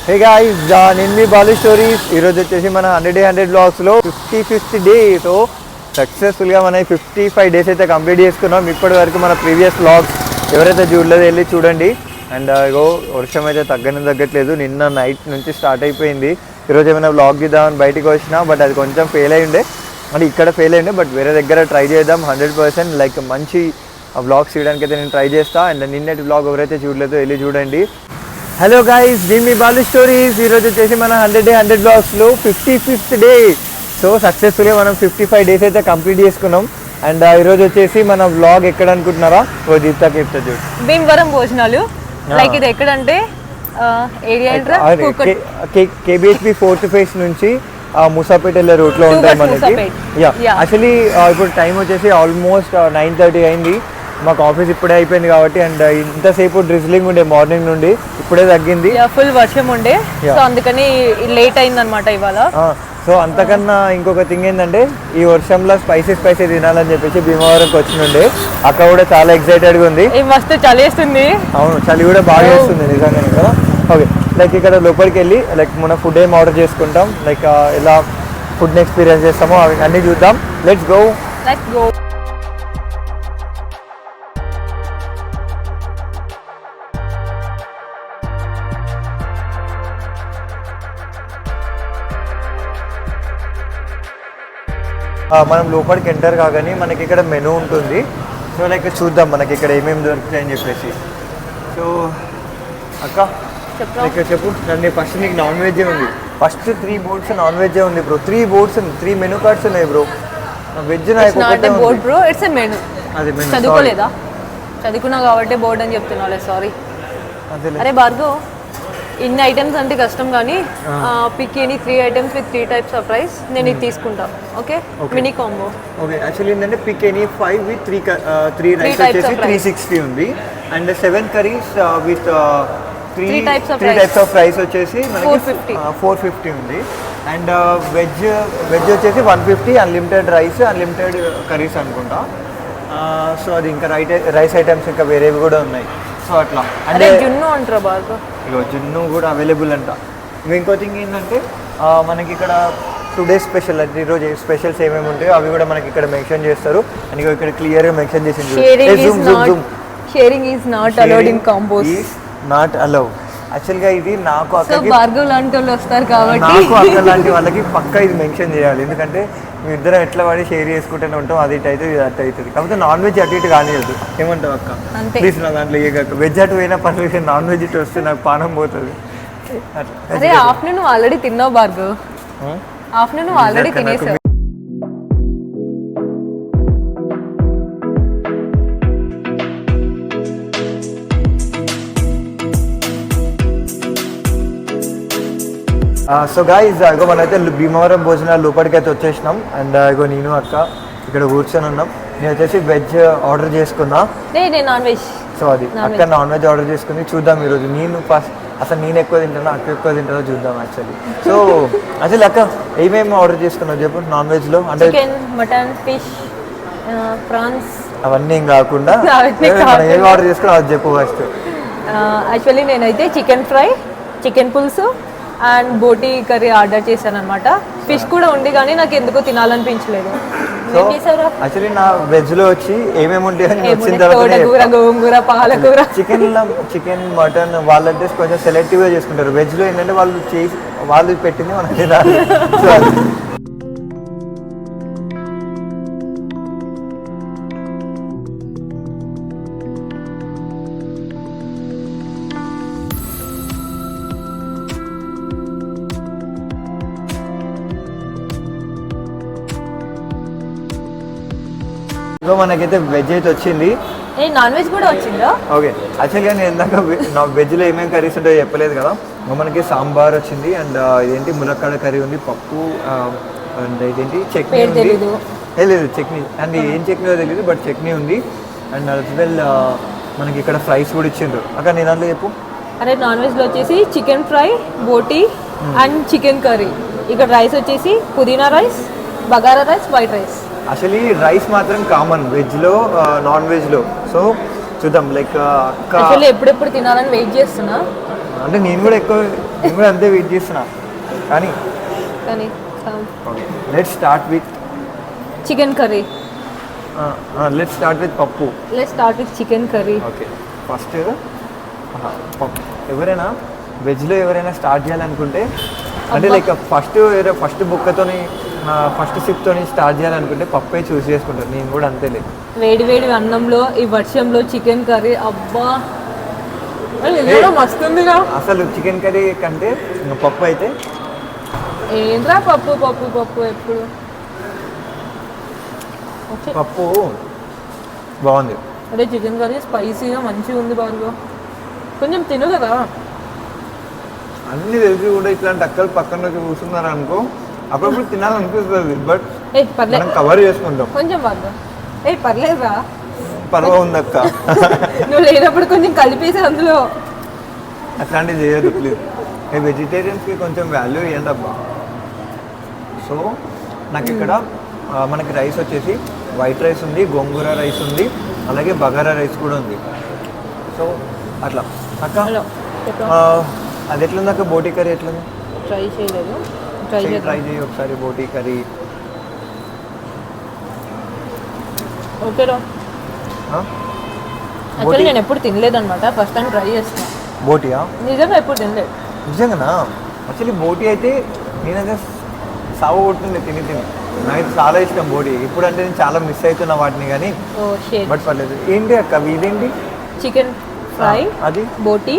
Hey guys, నేను మీ Balu stories. ఈరోజు వచ్చేసి మన 100 బ్లాగ్స్లో 55th డే. సో సక్సెస్ఫుల్గా మన 55 డేస్ అయితే కంప్లీట్ చేసుకున్నాం. ఇప్పటి వరకు మన ప్రీవియస్ బ్లాగ్స్ ఎవరైతే చూడలేదో వెళ్ళి చూడండి. అండ్ ఇగో వర్షం అయితే తగ్గట్లేదు. నిన్న నైట్ నుంచి స్టార్ట్ అయిపోయింది. ఈరోజు ఏమైనా బ్లాగ్ ఇద్దామని బయటకు వచ్చినా, బట్ అది కొంచెం ఫెయిల్ అయ్యిండే. అంటే ఇక్కడ ఫెయిల్ అయ్యిండే, బట్ వేరే దగ్గర ట్రై చేద్దాం. 100% లైక్ మంచి బ్లాగ్స్ చేయడానికి అయితే నేను ట్రై చేస్తాను. అండ్ నిన్నటి బ్లాగ్ ఎవరైతే చూడలేదో వెళ్ళి చూడండి. హలో గైస్, నేను మీ బాలు స్టోరీస్. ఈరోజు వచ్చేసి మన 100 బ్లాగ్స్లో 55th డే. సో సక్సెస్ఫుల్గా మనం 55 డేస్ అయితే కంప్లీట్ చేసుకున్నాం. అండ్ ఈరోజు వచ్చేసి మన బ్లాగ్ ఎక్కడ అనుకుంటున్నారా? ఓ దీప్తా చెప్తా చూడు. భీమవరం భోజనాలు. లైక్ ఇది ఎక్కడంటే ఏరియా కేబిహెచ్పి 4th ఫేజ్ నుంచి ముసాపేట వెళ్ళే రూట్లో ఉంటాయి మనకి. యాక్చువల్లీ ఇప్పుడు టైం వచ్చేసి ఆల్మోస్ట్ 9:30 అయింది. మాకు ఆఫీస్ ఇప్పుడే అయిపోయింది కాబట్టి. అండ్ ఇంతసేపు డ్రిజ్లింగ్ ఉండే మార్నింగ్ నుండి, ఇప్పుడే తగ్గింది. ఫుల్ వర్షం ఉండే, సో అందుకని లేట్ అయింది అనమాట ఇవాళ. సో అంతకన్నా ఇంకొక థింగ్ ఏంటంటే, ఈ వర్షంలో స్పైసీ తినాలని చెప్పేసి భీమవరంకి వచ్చినుండే. అక్కడ కూడా చాలా ఎక్సైటెడ్గా ఉంది. మస్తు చలి వేస్తుంది. అవును, చలి కూడా బాగా వేస్తుంది నిజంగానే కదా. ఓకే, లైక్ ఇక్కడ లోపలికి వెళ్ళి లైక్ మన ఫుడ్ ఏం ఆర్డర్ చేసుకుంటాం, లైక్ ఎలా ఫుడ్ని ఎక్స్పీరియన్స్ చేస్తామో అవి అన్నీ చూద్దాం. Let's go. మనం లోపలికి ఎంటర్ కాగానే మనకి ఇక్కడ మెనూ ఉంటుంది. సో లైక్ చూద్దాం మనకి ఇక్కడ ఏమేమి దొరుకుతాయి అని చెప్పేసి. సో అక్క ఇక్కడ చెప్పు. నన్ను ఫస్ట్ నీకు నాన్ వెజ్ ఉంది. ఫస్ట్ 3 బోర్డ్స్ నాన్ వెజ్ ఉంది బ్రో. 3 బోర్డ్స్ 3 మెనూ కార్డ్స్ ఉన్నాయి బ్రో. వెజ్ చదువుకోలేదా? చదువుకున్నా కాబట్టి బోర్డ్ అని చెప్తున్నా. సారీ. అరే భార్గవ్, ఇన్ని ఐటమ్స్ అంటే కష్టం, కానీ pick any 3 items with 3 types of rice. నేను ఇది తీసుకుంటా. Okay, mini combo. Okay, actually ఏంటంటే పిక్ ఎనీ 5 with 3 రైస్ వచ్చేసి 360 ఉంది. And 7 curries with 3 types of rice వచ్చేసి మనకి 450 ఉంది. అండ్ వెజ్ వచ్చేసి 150, అన్లిమిటెడ్ రైస్, అన్లిమిటెడ్ కర్రీస్ అనుకుంటా. సో అది ఇంకా రైస్ ఐటమ్స్ ఇంకా వేరేవి కూడా ఉన్నాయి. సో అట్లా అంటే జున్ను అంటారా బాగా? ఇగో జున్ను కూడా అవైలబుల్ అంట. ఇంకో థింగ్ ఏంటంటే మనకి ఇక్కడ టుడే స్పెషల్ అంటే ఈరోజు స్పెషల్స్ ఏమేమి ఉంటాయో అవి కూడా మనకి ఇక్కడ మెన్షన్ చేస్తారు. అండ్ ఇక్కడ క్లియర్గా మెన్షన్ చేసింది. Sharing is not allowed in combos. Not allow. యాక్చువల్గా ఇది నాకు అక్కకి భార్గవ్ లాంటి వాళ్ళు వస్తారు కాబట్టి నాకు అక్క లాంటి వాళ్ళకి పక్కా ఇది మెన్షన్ చేయాలి. ఎందుకంటే మేము ఇద్దరం ఎట్లా పడి షేర్ చేసుకుంటూనే ఉంటాం. అది ఇటు అవుతుంది, ఇది అటు అవుతుంది. కాకపోతే నాన్ వెజ్ అటు ఇటు కానివ్వద్దు. ఏమంటావు అక్క? ప్లీజ్ నా దాంట్లో ఏ కాక వెజ్ అటు పోయినా పర్లేదు, నాన్ వెజ్ ఇటు వస్తే నాకు పానం పోతుంది. అదే ఆఫ్టర్నూన్ ఆల్రెడీ తిన్నావు భార్గవ్. ఆఫ్టర్నూన్ ఆల్రెడీ తినేసావు. సో గాయ్స్, ఇగో మనమైతే భీమవరం భోజనాలు లోపలికి అయితే వచ్చేసినాం. అండ్ ఇగో నేను అక్క ఇక్కడ కూర్చొని ఉన్నాం. నేను వచ్చేసి వెజ్ ఆర్డర్ చేసుకున్నా. Non veg. సో అది అక్క నాన్ వెజ్ ఆర్డర్ చేసుకుని చూద్దాం ఈరోజు. నేను ఫస్ట్ అసలు నేను ఎక్కువ తింటాను, అక్క ఎక్కువ తింటానో చూద్దాం యాక్చువల్లీ. సో అసలు అక్క ఏమేమి ఆర్డర్ చేసుకున్నావు చెప్పు నాన్ వెజ్లో? అంటే చికెన్, మటన్, ఫిష్, ప్రాన్స్ అవన్నీ ఏం కాకుండా ఏమి ఆర్డర్ చేసుకున్నావు అది చెప్పు ఫస్ట్. యాక్చువల్లీ నేనైతే చికెన్ ఫ్రై, చికెన్ పులుసు అండ్ బోటీ కర్రీ ఆర్డర్ చేశాను అనమాట. ఫిష్ కూడా ఉంది కానీ నాకు ఎందుకో తినాలనిపించలేదు. యాక్చువల్లీ నా వెజ్ లో వచ్చి ఏమేమి ఉంటాయని వచ్చిన తర్వాత గోంగూర, పాలకూర, చికెన్, మటన్ వాళ్ళంటే కొంచెం సెలెక్టివ్ గా చేసుకుంటారు. వెజ్ లో ఏంటంటే వాళ్ళు పెట్టింది మనకి తినాలి. మనకైతే వెజ్ అయితే వచ్చింది. నాన్ వెజ్ కూడా వచ్చిందా? ఓకే, యాక్చువల్గా నేను ఇందాక వెజ్లో ఏమేమి కర్రీస్ ఉంటాయో చెప్పలేదు కదా. మనకి సాంబార్ వచ్చింది. అండ్ ఇదేంటి ములక్కాడ కర్రీ ఉంది, పప్పు, అండ్ ఇదేంటి చట్నీ ఉంది. లేదు చట్నీ, అండ్ ఏం చట్నీ తెలియదు, బట్ చట్నీ ఉంది. అండ్ అస్ వెల్ మనకి ఇక్కడ ఫ్రైస్ కూడా ఇచ్చిండ్రు. అక్కడ నేను అందులో చెప్పు. అరే నాన్ వెజ్లో వచ్చేసి చికెన్ ఫ్రై, బోటీ అండ్ చికెన్ కర్రీ. ఇక్కడ రైస్ వచ్చేసి పుదీనా rice, bagara rice, white rice. Actually rice మాత్రం కామన్ వెజ్లో, నాన్ వెజ్లో. సో చూద్దాం లైక్ ఎప్పుడెప్పుడు తినాలని వెయిట్ చేస్తున్నా. అంటే నేను కూడా అంతే వెయిట్ చేస్తున్నా కానీ okay let's start with chicken curry. Let's start with పప్పు. Let's start with chicken curry. Okay first పప్పు. ఎవరైనా వెజ్లో ఎవరైనా స్టార్ట్ చేయాలనుకుంటే అంటే లైక్ ఫస్ట్ బుక్కతోని ఫస్ట్ సిప్తోని స్టార్ట్ చేయాలనుకుంటే పప్పే చూస్ చేసుకుంటారు. నేను కూడా అంతేలే. వేడి వేడి అన్నంలో ఈ వర్షంలో చికెన్ కర్రీ అబ్బా మస్తుందిగా. అసలు చికెన్ కర్రీ కంటే పప్పు అయితే ఏంట్రా పప్పు పప్పు పప్పు ఎప్పుడు పప్పు బాగుంది. అదే చికెన్ కర్రీ స్పైసీగా మంచిగా ఉంది బాగా. కొంచెం తిను కదా. అన్ని తెలిసి కూడా ఇట్లాంటి అక్కలు పక్కన కూర్చున్నారు అనుకో అప్పుడప్పుడు తినాలనిపిస్తుంది. బట్ మనం కవర్ చేసుకుంటాం కొంచెం బాగా. పర్లేదురా పర్వ ఉంది అక్క. నువ్వు లేనప్పుడు కొంచెం కలిపేసి అందులో అట్లాంటివి చేయదు ప్లీజ్. వెజిటేరియన్స్కి కొంచెం వాల్యూ ఇవ్వండి అబ్బా. సో నాకు ఇక్కడ మనకి రైస్ వచ్చేసి వైట్ రైస్ ఉంది, గోంగూర రైస్ ఉంది, అలాగే బగారా రైస్ కూడా ఉంది. సో అట్లా అక్క అది ఎట్లుంది అక్క? బోటీ కర్రీ ఎట్లుంది? ట్రై చేయలేదు. ట్రై చేయి ఒకసారి బోటీ కర్రీ. ఓకేరా. యాక్చువల్లీ నేను ఎప్పుడు తినలేదన్నమాట, ఫస్ట్ టైం ట్రై చేస్తాను. బోటీయా? నిజంగా ఎప్పుడు తినలేదు. నిజంగానా? యాక్చువల్లీ బోటీ అయితే నేనైతే సాగు కొడుతుండే తిని నాకైతే చాలా ఇష్టం బోటీ. ఇప్పుడంటే నేను చాలా మిస్ అవుతున్నా వాటిని కానీ బట్ పర్లేదు. ఏంటి అక్క ఇదేంటి? చికెన్ ఫ్రై, అది బోటీ,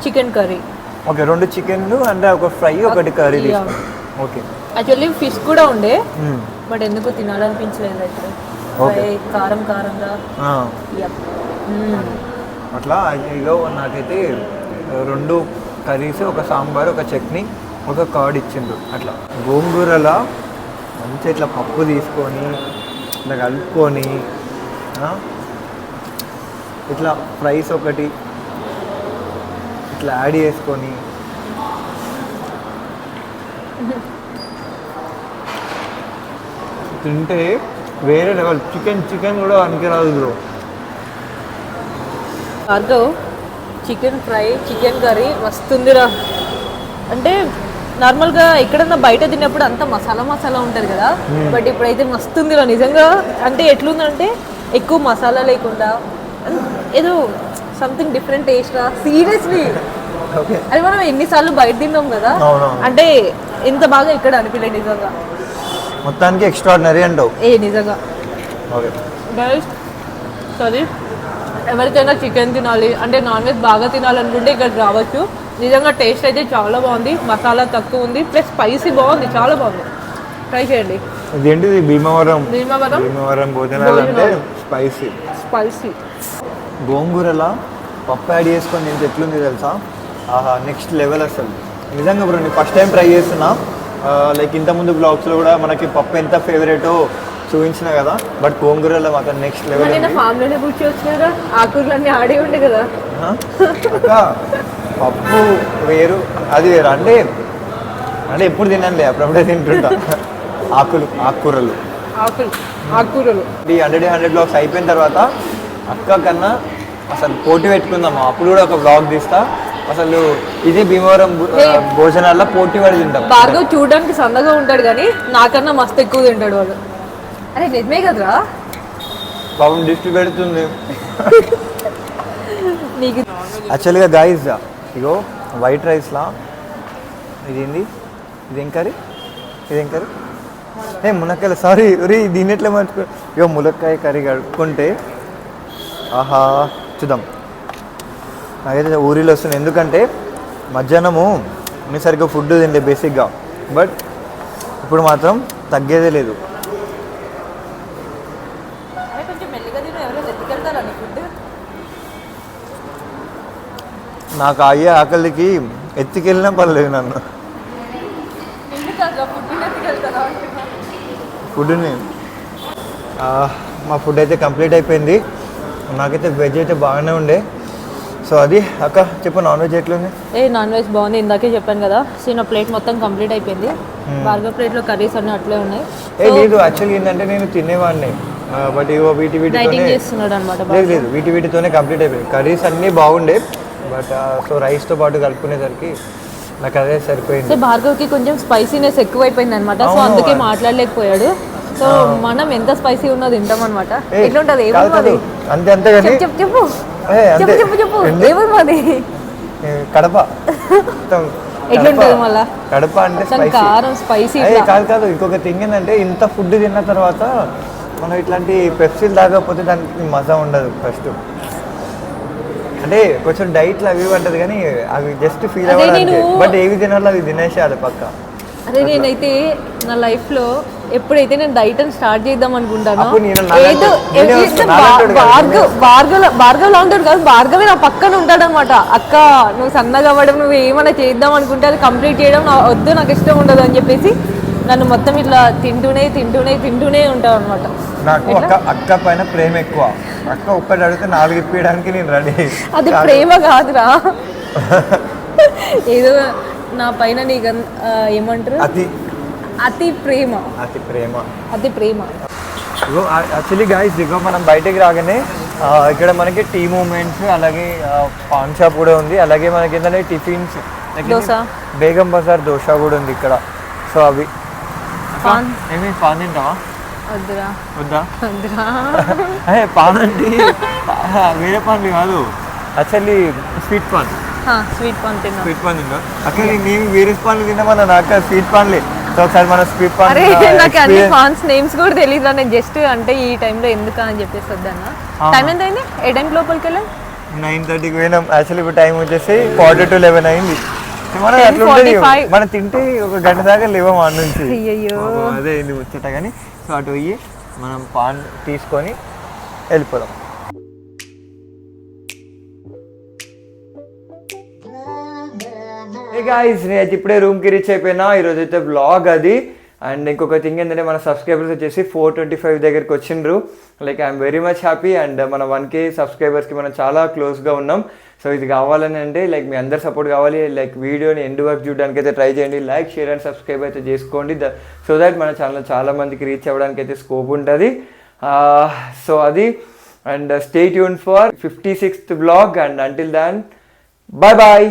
చికెన్ కర్రీ. ఓకే 2 చికెన్లు అంటే ఒక ఫ్రై ఒకటి కర్రీ తీసుకో. ఓకే యాక్చువల్లీ ఫిష్ కూడా ఉండే బట్ ఎందుకు తినాలనిపించలేదు అయితే. కారం కారంగా అట్లా. ఇగో నాకైతే 2 కర్రీస్, ఒక సాంబార్, ఒక చట్నీ, ఒక కర్డ్ ఇచ్చిండు. అట్లా గోంగూరలా మంచిగా ఇట్లా పప్పు తీసుకొని ఇట్లా కలుపుకొని ఇట్లా ఫ్రైస్ ఒకటి ఇట్లా యాడ్ చేసుకొని తింటే వేరే లెవెల్. చికెన్ కూడా అనికిరాదు bro. Bhargav chicken fry, chicken curry వస్తుందిరా. అంటే నార్మల్గా ఎక్కడన్నా బయట తిన్నప్పుడు అంతా మసాలా ఉంటుంది కదా, బట్ ఇప్పుడైతే మస్తుందిరా నిజంగా. అంటే ఎట్లుందంటే ఎక్కువ మసాలా లేకుండా ఏదో సంథింగ్ డిఫరెంట్ టేస్ట్ రా. సీరియస్లీ అది మనం ఎన్నిసార్లు బయట తిన్నాం కదా, అంటే ఇంత బాగా ఇక్కడ అనిపించలేదు నిజంగా. మొత్తానికి ఎక్స్ట్రాడినరీ అంటావు. నిజంగా. ఓకే గైస్ సారీ, ఎవరికైనా చికెన్ తినాలి అంటే నాన్ వెజ్ బాగా తినాలనుకుంటే ఇక్కడికి రావచ్చు. నిజంగా టేస్ట్ అయితే చాలా బాగుంది, మసాలా తక్కువ ఉంది, ప్లస్ స్పైసీ బాగుంది, చాలా బాగుంది. ట్రై చేయండి. ఇదేంటిది? భీమవరం భోజనాలు అంటే స్పైసీ గోంగూరలా పప్పు యాడ్ చేసుకొని నేను ఎట్లుంది తెలుసా? ఆహా నెక్స్ట్ లెవెల్ అసలు. నిజంగా బ్రో నేను ఫస్ట్ టైం ట్రై చేస్తున్నా. లైక్ ఇంతకుముందు బ్లాగ్స్లో కూడా మనకి పప్పు ఎంత ఫేవరెటో చూపించిన కదా, బట్ గోంగూరలో మాత్రం నెక్స్ట్ లెవెల్. ఫామ్లోనే కూర్చోవచ్చు కదా, ఆకులన్నీ ఆడే ఉండే కదా అక్క. పప్పు వేరు అది వేరు. అంటే ఎప్పుడు తినండి, అప్పుడప్పుడే తింటుంటా. ఆకుకూరలు ఈ 100 బ్లాగ్స్ అయిపోయిన తర్వాత అక్క కన్నా అసలు పోటీ పెట్టుకుందాము. అప్పుడు కూడా ఒక బ్లాగ్ తీస్తా. అసలు ఇది భీమవరం భోజనాల్లో పోటీ పడి తింటాం. భార్గవ్ చూడడానికి సన్నగా ఉంటాడు కానీ నాకన్నా మస్తు ఎక్కువ తింటాడు వాడు. అరే నిజమే కదరా, పాపం దిష్టి పెడుతుంది. నీకు యాక్చువల్గా గాయస్ ఇగో వైట్ రైస్లా ఇదేంది? ఇదేం కర్రీ? మునక్కాయలు. సారీ దీన్ని ఎట్లా మర్చిపో. ఇగో ములక్కాయ కర్రీ కడుక్కుంటే ఆహా చూద్దాం. నాకైతే ఊరిలో వస్తుంది, ఎందుకంటే మధ్యాహ్నము నేను సరిగ్గా ఫుడ్ తింటే బేసిక్గా, బట్ ఇప్పుడు మాత్రం తగ్గేదే లేదు. నాకు అయ్యే ఆకలికి ఎత్తుకెళ్ళినా పర్లేదు నన్ను. ఫుడ్ని మా ఫుడ్ అయితే కంప్లీట్ అయిపోయింది. నాకైతే వెజ్ అయితే బాగానే ఉండే. సో అది అక్క చెప్పు, నాన్ వెజ్ ఎట్లుంది? నాన్ వెజ్ బాగుంది, ఇందాకే చెప్పాను కదా. సో నా ప్లేట్ మొత్తం కంప్లీట్ అయిపోయింది. భార్గవ్ ప్లేట్లో కర్రీస్ అన్నీ అట్లే ఉన్నాయి. లేదు యాక్చువల్లీ ఏంటంటే నేను తినేవాడిని, బట్ ఇవో వీటితోనే చేస్తున్నాడు అనమాట. లేదు వీటితోనే కంప్లీట్ అయిపోయింది. కర్రీస్ అన్నీ బాగుండే, బట్ సో రైస్తో పాటు కలుపుకునేసరికి నాకు అదే సరిపోయింది. సో భార్గవ్కి కొంచెం స్పైసీనెస్ ఎక్కువైపోయింది అనమాట, సో అందుకే మాట్లాడలేకపోయాడు. సో మనం ఎంత స్పైసీ ఉన్నది తింటాం అనమాట. ఎట్లుంటది ఏమది? అంతే అంతే కానీ చెప్పు చెప్పు చెప్పు చెప్పు చెప్పు ఏమది మాది? కడప. ఎట్లుంటది మళ్ళా? కడప అంటే కారం స్పైసీ కాదు. ఇంకొక థింగ్ ఏంటంటే ఇంత ఫుడ్ తిన్న తర్వాత మనం ఇట్లాంటి పెప్సీలు తాగకపోతే దానికి మజా ఉండదు. ఫస్ట్ అంటే కొంచెం డైట్లు అవి ఉంటుంది కానీ అవి జస్ట్ ఫీల్ అవ్వడానికి, బట్ ఏవి తినాలో అవి తినేసేయాలి పక్క. అరే నేనైతే నా లైఫ్లో ఎప్పుడైతే నేను డైట్ అని స్టార్ట్ చేద్దాం అనుకుంటాను, భార్గవ్ లా ఉంటాడు కాదు, భార్గవే నా పక్కన ఉంటాడు అనమాట. అక్క నువ్వు సన్నగా అవ్వడం, నువ్వు ఏమైనా చేద్దాం అనుకుంటే అది కంప్లీట్ చేయడం వద్దు, నాకు ఇష్టం ఉండదు అని చెప్పేసి నన్ను మొత్తం ఇట్లా తింటూనే ఉంటావు అనమాట. నాకు అక్క పైన ప్రేమ ఎక్కువ. అక్క ఒక్కటి అడిగితే 4 ఇప్పడానికి నేను రెడీ. అది ప్రేమ కాదురా, ఏదో నా పైన నీకు ఏమంటారు, అతి ప్రేమ. యాక్చువల్లీ గైస్ ఇగో మనం బయటకు రాగానే ఇక్కడ మనకి టీ మూమెంట్స్, అలాగే పాన్ షాప్ కూడా ఉంది, అలాగే మనకి ఏంటంటే టిఫిన్స్, దోశ, బేగం బజార్ దోశ కూడా ఉంది ఇక్కడ. సో అవి ఏమి పాన్ తింటావా? వద్దా? పాన్ అంటే వేరే పాన్లు కాదు, యాక్చువల్లీ స్వీట్ పాన్ తిన్నా. అక్కడ నేను వేరే పాన్లు తిన్నామన్నా, నాకు స్వీట్ పాన్లే. సో ఒకసారి మన స్వీట్ పాన్, నాకు అన్ని పాన్స్ నేమ్స్ కూడా తెలియదు. నేను జస్ట్ అంటే ఈ టైంలో ఎందుకు అని చెప్పేసి వద్దన్నా. టైం ఎంత అయింది? ఏ టైం లోపలికి వెళ్ళాం? 9:30కి పోయినాం. యాక్చువల్లీ ఇప్పుడు టైం వచ్చేసి 40 to 11 అయింది. మనం అట్లా ఉంటుంది, మనం తింటే ఒక గంట దాకా లేవా ఆ నుంచి. అదే నువ్వు వచ్చేట కానీ. సో అటు పోయి మనం పాన్ తీసుకొని వెళ్ళిపోదాం. గైస్ నేనైతే ఇప్పుడే రూమ్కి రీచ్ అయిపోయినా. ఈరోజు అయితే వ్లాగ్ అది. అండ్ ఇంకొక థింగ్ ఏంటంటే మన సబ్స్క్రైబర్స్ వచ్చేసి 425 దగ్గరికి వచ్చిండ్రు. Like I'm very much happy. And మన 1K సబ్స్క్రైబర్స్కి మనం చాలా క్లోజ్గా ఉన్నాం. సో ఇది కావాలని అంటే లైక్ మీ అందరు సపోర్ట్ కావాలి. లైక్ వీడియోని ఎండ్ వరకు చూడడానికి అయితే ట్రై చేయండి. లైక్, షేర్ అండ్ సబ్స్క్రైబ్ అయితే చేసుకోండి. సో దట్ మన ఛానల్ చాలా మందికి రీచ్ అవ్వడానికి అయితే స్కోప్ ఉంటుంది. సో అది. And stay tune for 56th vlog. And until then bye bye.